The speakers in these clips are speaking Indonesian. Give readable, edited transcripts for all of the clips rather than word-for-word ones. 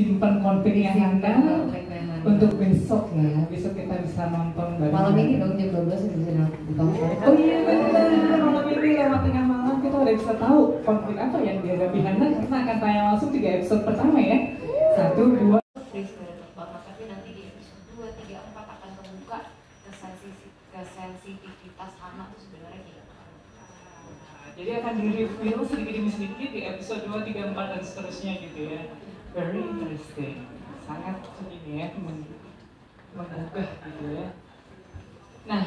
simpan konfliknya Hana untuk besok ya. Besok kita bisa nonton bareng. Malam ini dong jam 12 bisa ditonton. Oh iya benar. Malam ini lewat tengah malam kita udah bisa tahu konflik apa yang dihadapi Hana karena akan tayang langsung 3 episode pertama ya. 1, 2. Tapi nanti di episode 2, 3, 4 akan terbuka kesensitivitas Hana itu sebenarnya gimana. Jadi akan di-reveal sedikit demi sedikit di episode 2, 3, 4 dan seterusnya gitu ya. Very interesting. Sangat ini ya, menggugah gitu ya. Nah,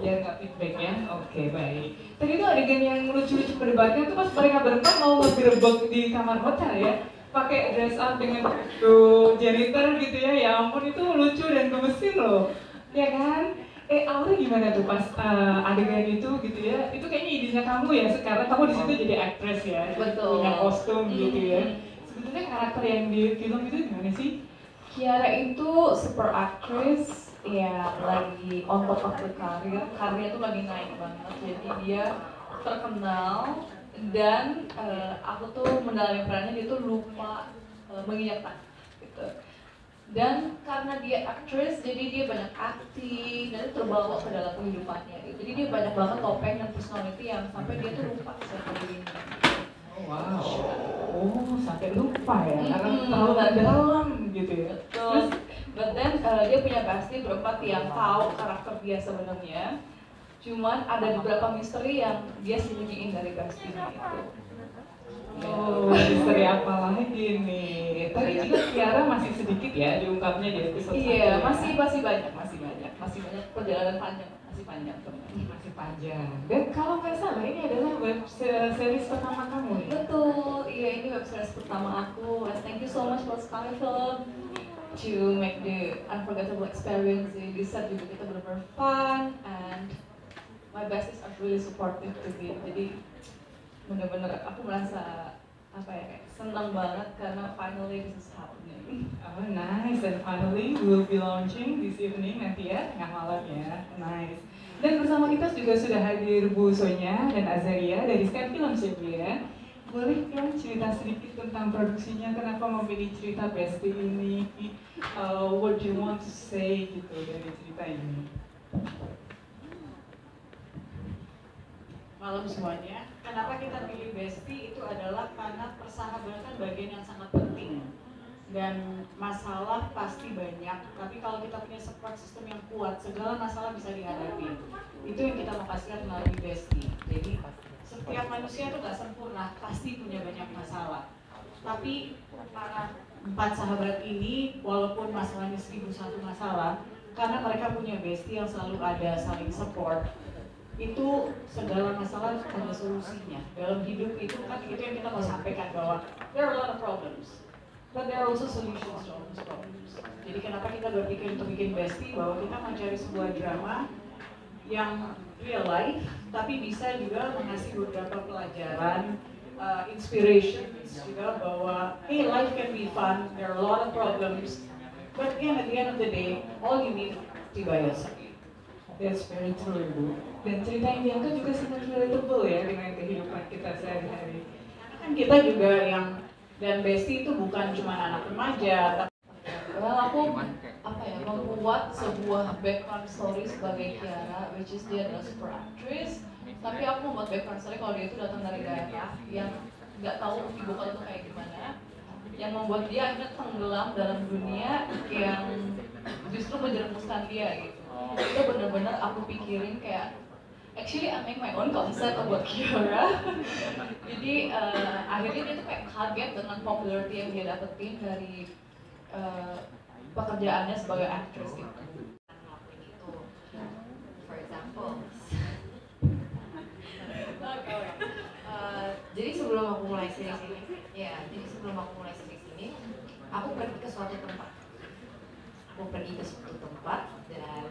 ya nggak feedback ya? Oke, baik. Tadi itu adegan yang lucu-lucu berdebatnya tuh pas mereka berempat mau ngegerebek di kamar hotel ya. Pakai dress up dengan janitor gitu ya. Ya ampun itu lucu dan gemesin loh. Ya kan? Aura gimana tuh pas adegan itu gitu ya? Itu kayaknya idenya kamu ya sekarang kamu di situ jadi aktris ya. Betul. Punya kostum gitu ya. Sebetulnya karakter yang di film itu gimana sih? Kiara itu super aktris, ya lagi on top of the career, karirnya tuh lagi naik banget, jadi dia terkenal dan aku tuh mendalami perannya dia tuh lupa menginjak tanah gitu. Dan karena dia aktris, jadi dia banyak acting dan itu terbawa ke dalam kehidupannya gitu. Jadi dia banyak banget topeng dan personality yang sampai dia tuh lupa siapa dirinya. Wow, oh sampai lupa ya, karena terlalu dalam gitu ya. Terus, but then dia punya bestie berempat yang tahu karakter dia sebenarnya. Cuman ada beberapa misteri yang dia sembunyiin dari bestie-nya itu. Oh, misteri apa lagi nih? Tadi juga Kiara masih sedikit ya diungkapnya di episode 1. Iya, masih banyak perjalanan panjang, masih panjang. Dan kalau nggak salah ini adalah web series pertama kamu ya? Betul, iya ini web series pertama aku. And thank you so much for Sky Film to make the unforgettable experience. Di set juga kita benar-benar fun and my besties are really supportive to me. Jadi benar-benar aku merasa apa ya kayak senang banget karena finally this is happening. Oh nice, and finally we will be launching this evening nanti ya, tengah malam ya. Nice. Dan bersama kita juga sudah hadir Bu Sonya dan Azaria dari Sky Film ya. Boleh dong cerita sedikit tentang produksinya, kenapa memilih cerita Bestie ini? What do you want to say gitu dari cerita ini? Malam semuanya. Kenapa kita pilih Bestie itu adalah karena persahabatan bagian yang sangat penting. Dan masalah pasti banyak, tapi kalau kita punya support system yang kuat, segala masalah bisa dihadapi. Itu yang kita mau kasihkan melalui Bestie. Jadi setiap manusia itu gak sempurna, pasti punya banyak masalah. Tapi para 4 sahabat ini, walaupun masalahnya 1001 masalah, karena mereka punya Bestie yang selalu ada saling support, itu segala masalah ada solusinya. Dalam hidup itu kan itu yang kita mau sampaikan bahwa there are a lot of problems. But there are also solutions to all those problems. Jadi kenapa kita berpikir untuk bikin Bestie, bahwa kita mencari sebuah drama yang real life, tapi bisa juga mengasih beberapa pelajaran, inspirations juga bahwa hey, life can be fun, there are a lot of problems, but again at the end of the day, all you need is by yourself. That's very true, Bu. Dan cerita yang diangkat juga sangat relatable ya dengan kehidupan kita sehari-hari. Karena kan kita juga yang dan Bestie itu bukan cuma anak remaja. Well, aku membuat sebuah background story sebagai Kiara, which is dia adalah super actress. Tapi aku membuat background story kalau dia itu datang dari daerah yang nggak tahu ibu kota itu kayak gimana, yang membuat dia akhirnya tenggelam dalam dunia yang justru menjerumuskan dia gitu. Itu benar-benar aku pikirin kayak actually I make my own concept about Kiara. Jadi akhirnya dia tuh kayak kaget dengan popularity yang dia dapetin dari pekerjaannya sebagai aktris gitu. For example, jadi sebelum aku mulai series ini, aku pergi ke suatu tempat. Dan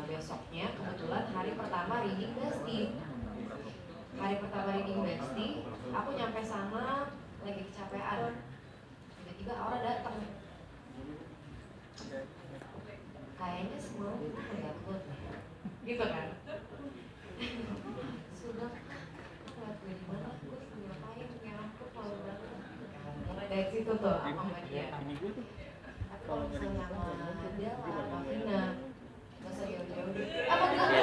besoknya kebetulan hari pertama reading Bestie. Aku nyampe sana lagi kecapean. Tiba-tiba Aura datang. Kayaknya semalam itu nggak kuat gitu kan? Sudah ngeliat gue di mana, gue ngapain, kayak aku malu banget. Mulai Dari situ tuh aku sama dia. Tapi kalau misalnya sama dia sama Vina, nggak usah jauh-jauh deh. Apa dia?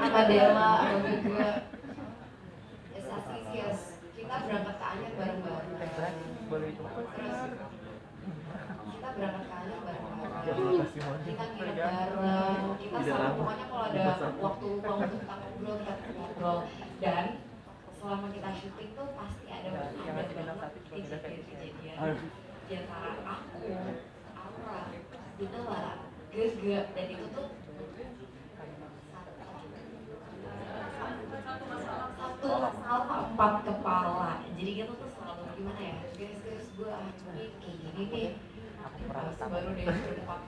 Sama Dela, sama juga. Yes, kita berangkat ke Anyar bareng-bareng. Terus kita berangkat ke Anyar bareng-bareng. Kita nginep bareng. Kita selalu pokoknya kalau ada waktu luang untuk kita ngobrol, kita ngobrol. Dan selama kita syuting tuh pasti ada banget kejadian di antara aku, Aura, Dela, Gege, dan itu tuh satu masalah empat kepala. Jadi kita tuh selalu gimana ya, guys gue ini kayak gini nih. Baru deh berempat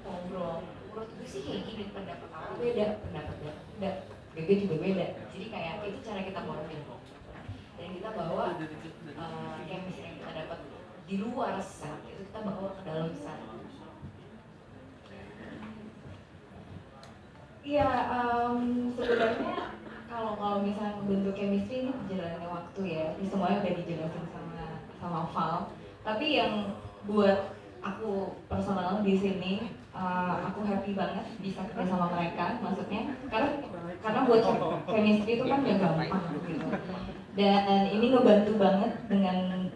ngobrol. Menurut gue sih kayak gini, pendapat aku beda, pendapat dia beda, Gege juga beda. Jadi kayak itu cara kita ngomongin. Dan kita bawa chemistry yang kita dapat di luar set itu kita bawa ke dalam set. Iya, sebenarnya kalau misalnya membentuk chemistry ini perjalanannya waktu ya. Ini semuanya udah dijelasin sama Val. Tapi yang buat aku personal di sini, aku happy banget bisa kerja sama mereka. Maksudnya karena buat chemistry itu kan gak gampang gitu. Dan ini ngebantu banget dengan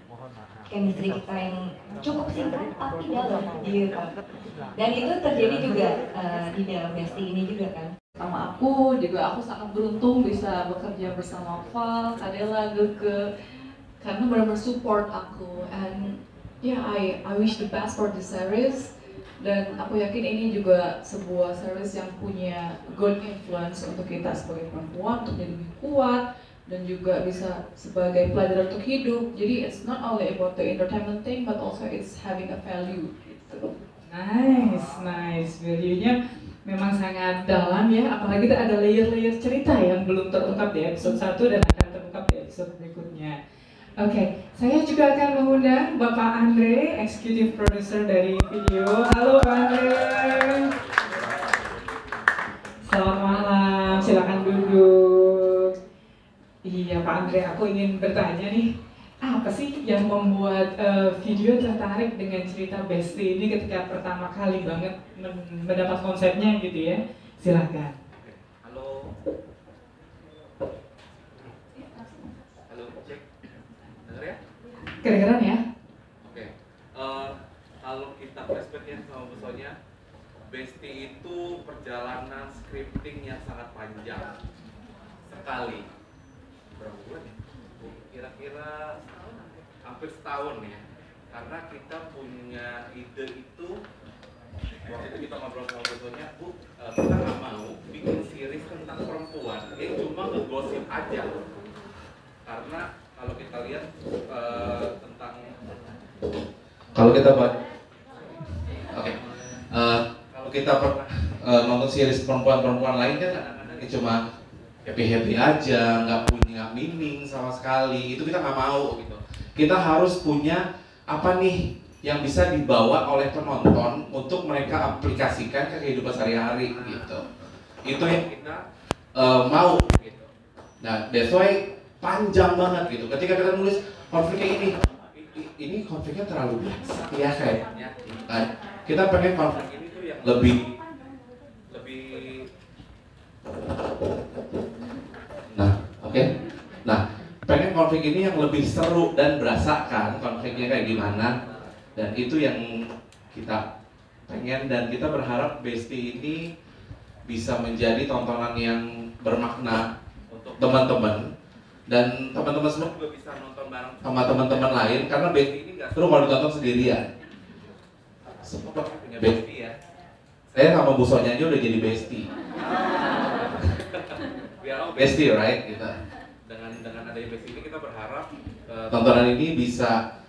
chemistry kita yang cukup singkat tapi dalam gitu. Dan itu terjadi juga di dalam Bestie ini juga kan. Sama aku juga, aku sangat beruntung bisa bekerja bersama Val, Kadela, Gege, karena benar-benar support aku. And yeah, I wish the best for the series. Dan aku yakin ini juga sebuah series yang punya good influence untuk kita sebagai perempuan untuk jadi lebih kuat dan juga bisa sebagai pelajaran untuk hidup. Jadi it's not only about the entertainment thing, but also it's having a value gitu. Nice. Value-nya memang sangat dalam ya, apalagi ada layer-layer cerita yang belum terungkap di episode 1 dan akan terungkap di episode berikutnya. Oke, saya juga akan mengundang Bapak Andre, Executive Producer dari video. Halo Pak Andre. Selamat malam, silakan duduk. Iya Pak Andre, aku ingin bertanya nih, apa sih yang membuat video tertarik dengan cerita Bestie ini ketika pertama kali banget mendapat konsepnya gitu ya? Silakan. Halo, cek, dengar ya? Kedengeran ya? Oke, kalau kita flashback sama Bu Sonia, Bestie itu perjalanan scripting yang sangat panjang sekali. Berapa bulan ya? Kira-kira hampir setahun ya, karena kita punya ide itu waktu itu kita ngobrol sama Bu Sonia, Bu, kita nggak mau bikin series tentang perempuan yang cuma ngegosip aja, karena kalau kita lihat tentang kalau kita pernah nonton series perempuan-perempuan lain kan kadang-kadang cuma happy aja, nggak punya meaning sama sekali. Itu kita nggak mau gitu. Kita harus punya apa nih yang bisa dibawa oleh penonton untuk mereka aplikasikan ke kehidupan sehari-hari gitu. Itu yang kita mau gitu. Nah, that's why panjang banget gitu. Ketika kita nulis konflik kayak ini konfliknya terlalu biasa ya kayaknya. Kita pengen konflik ini tuh yang lebih Nah, pengen konflik ini yang lebih seru dan berasa kan konfliknya kayak gimana. Dan itu yang kita pengen, dan kita berharap Bestie ini bisa menjadi tontonan yang bermakna untuk teman-teman. Dan teman-teman semua juga bisa nonton bareng sama teman-teman lain, karena Bestie ini gak seru kalau ditonton sendirian. Semua punya Bestie ya. Saya sama Bu Sonia aja udah jadi Bestie. Bestie, right? Gitu. Dengan adanya Bestie ini kita berharap tontonan ini bisa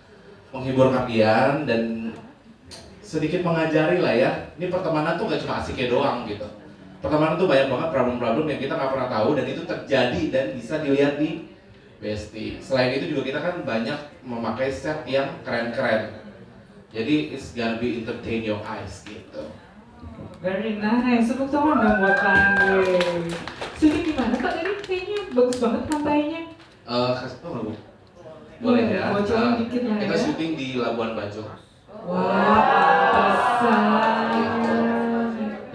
menghibur kalian dan sedikit mengajari lah ya. Ini pertemanan tuh gak cuma asiknya doang gitu. Pertemanan tuh banyak banget problem-problem yang kita nggak pernah tahu, dan itu terjadi dan bisa dilihat di Bestie. Selain itu juga kita kan banyak memakai set yang keren-keren. Jadi it's gonna be entertain your eyes gitu. Very nice, tepuk tangan dong buat Pak Andre. Sini gimana Pak, tadi kayaknya bagus banget pantainya. Kasih tau nggak Bu? Boleh ya. Bocorin dikit lah Kita ya. syuting di Labuan Bajo. Wah, pantesan.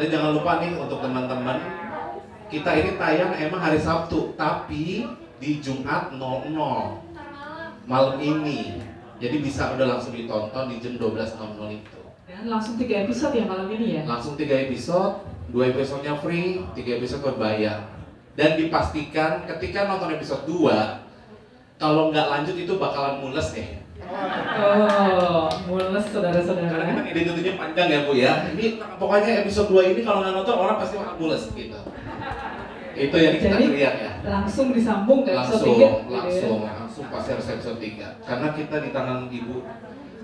Dan jangan lupa nih untuk teman-teman, kita ini tayang emang hari Sabtu, tapi di Jumat 00 malam ini. Jadi bisa udah langsung ditonton di jam 12.00 itu. Dan langsung 3 episode ya malam ini ya? Langsung 3 episode, 2 episodenya free, 3 episode berbayar. Dan dipastikan ketika nonton episode 2, kalau nggak lanjut itu bakalan mules deh. Oh, mules Karena saudara-saudara. kita ide-idenya panjang ya Bu ya. Ini pokoknya episode 2 ini kalau nggak nonton orang pasti bakal mules gitu. Itu yang kita Jadi, lihat ya. langsung disambung ke episode 3 gitu ya? Langsung pasti harus episode 3. Karena kita di tangan Ibu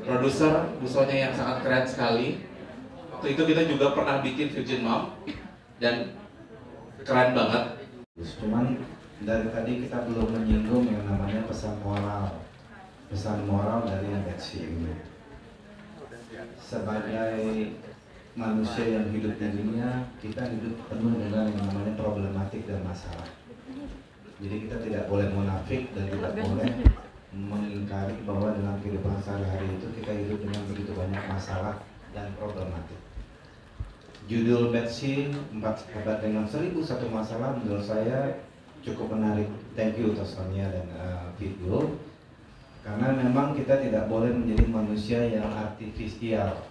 produser, Bu Sonya yang sangat keren sekali. Waktu itu kita juga pernah bikin Virgin Mom dan keren banget. Cuman dari tadi kita belum menyinggung yang namanya pesan moral dari Betsy ini. Sebagai manusia yang hidup di dunia, kita hidup penuh dengan yang namanya problematik dan masalah. Jadi kita tidak boleh munafik dan tidak boleh mengingkari bahwa dalam kehidupan sehari-hari itu kita hidup dengan begitu banyak masalah dan problematik. Judul Betsy 4 sahabat dengan 1001 masalah menurut saya cukup menarik. Thank you untuk Sonia dan video. Karena memang kita tidak boleh menjadi manusia yang artifisial,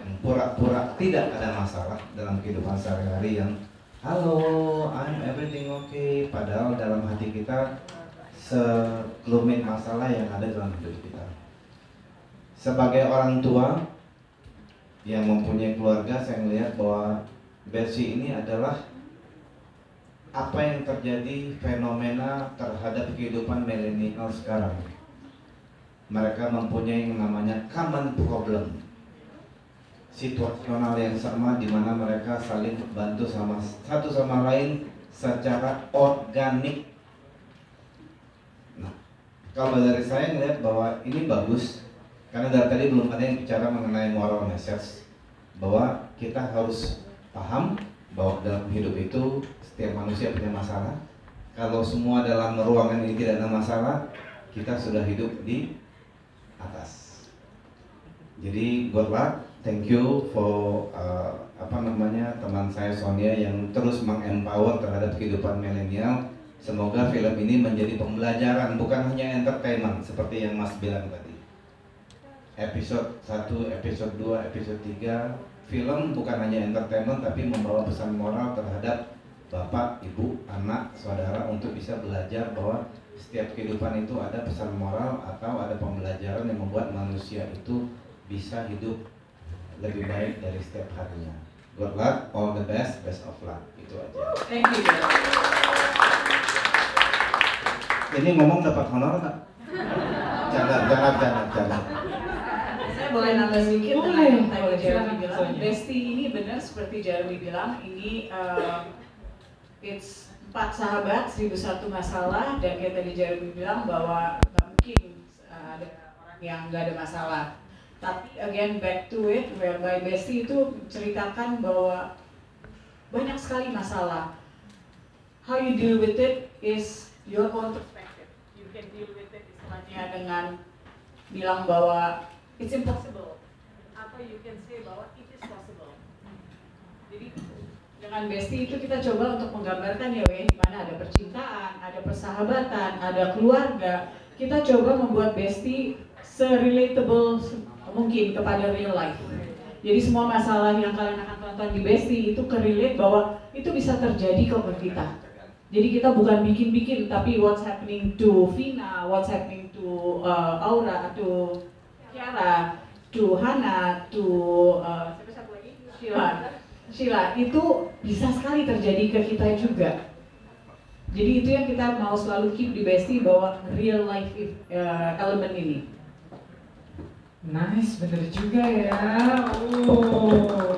yang pura-pura tidak ada masalah dalam kehidupan sehari-hari, yang halo, I'm everything okay, padahal dalam hati kita sekelumit masalah yang ada dalam hidup kita. Sebagai orang tua yang mempunyai keluarga, saya melihat bahwa Betsy ini adalah apa yang terjadi fenomena terhadap kehidupan milenial sekarang. Mereka mempunyai yang namanya common problem, situasional yang sama di mana mereka saling bantu satu sama lain secara organik. Nah, kalau dari saya melihat bahwa ini bagus, karena dari tadi belum ada yang bicara mengenai moral message, bahwa kita harus paham bahwa dalam hidup itu setiap manusia punya masalah. Kalau semua dalam ruangan ini tidak ada masalah, kita sudah hidup di atas. Jadi good luck, thank you for teman saya Sonia yang terus mengempower terhadap kehidupan milenial. Semoga film ini menjadi pembelajaran, bukan hanya entertainment seperti yang Mas bilang tadi. Episode 1, episode 2, episode 3, film bukan hanya entertainment tapi membawa pesan moral terhadap bapak, ibu, anak, saudara untuk bisa belajar bahwa setiap kehidupan itu ada pesan moral atau ada pembelajaran yang membuat manusia itu bisa hidup lebih baik dari setiap harinya. Good luck, all the best, best of luck. Itu aja. Thank you. Ini ngomong dapat honor nggak? Jangan. Saya boleh nambah sedikit Boleh. dengan yang tadi Boleh, Jeremy silakan, bilang. Sonia. Besti ini benar seperti Jeremy bilang, ini it's 4 sahabat, 1001 masalah, dan kayak tadi Jeremy bilang bahwa nggak mungkin ada orang yang nggak ada masalah. Tapi again back to it, whereby Besti itu menceritakan bahwa banyak sekali masalah. How you deal with it is your own perspective. You can deal with it istilahnya dengan bilang bahwa it's impossible, atau you can say bahwa it is possible. Jadi dengan Besti itu kita coba untuk menggambarkan ya di mana ada percintaan, ada persahabatan, ada keluarga. Kita coba membuat Besti se-relatable mungkin kepada real life. Jadi semua masalah yang kalian akan tonton di Besti itu ke-relate bahwa itu bisa terjadi kok ke kita. Jadi kita bukan bikin-bikin, tapi what's happening to Vina, what's happening to Aura, to Kiara, to Hana, to siapa satu lagi? Sheila, itu bisa sekali terjadi ke kita juga. Jadi itu yang kita mau selalu keep di Besti, bahwa real life element ini. Nice, bener juga ya. Oh.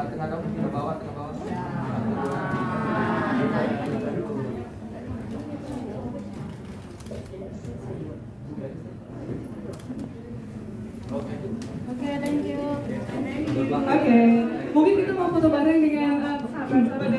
Tengah dong, tengah bawah. Oke, mungkin kita mau foto bareng dengan sahabat-sahabat